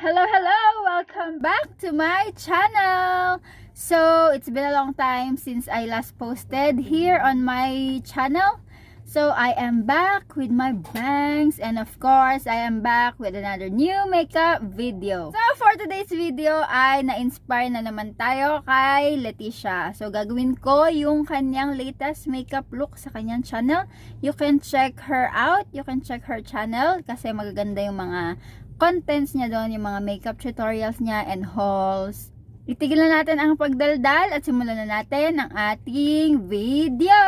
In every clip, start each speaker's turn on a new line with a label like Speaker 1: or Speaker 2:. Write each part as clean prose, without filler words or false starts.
Speaker 1: Hello, hello! Welcome back to my channel! So, it's been a long time since I last posted here on my channel. So, I am back with my bangs and of course, I am back with another new makeup video. So, for today's video ay na-inspire na naman tayo kay Leticia. So, gagawin ko yung kanyang latest makeup look sa kanyang channel. You can check her out. You can check her channel kasi magaganda yung mga contents niya doon, yung mga makeup tutorials niya and hauls. Itigil na natin ang pagdaldal at simulan na natin ang ating video!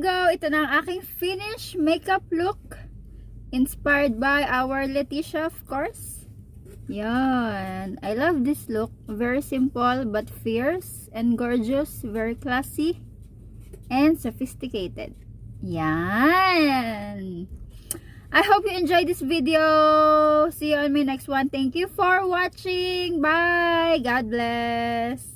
Speaker 1: go! Ito na ang aking finished makeup look. Inspired by our Leticia, of course. Yan. I love this look. Very simple but fierce and gorgeous. Very classy and sophisticated. Yan. I hope you enjoyed this video. See you on my next one. Thank you for watching. Bye. God bless.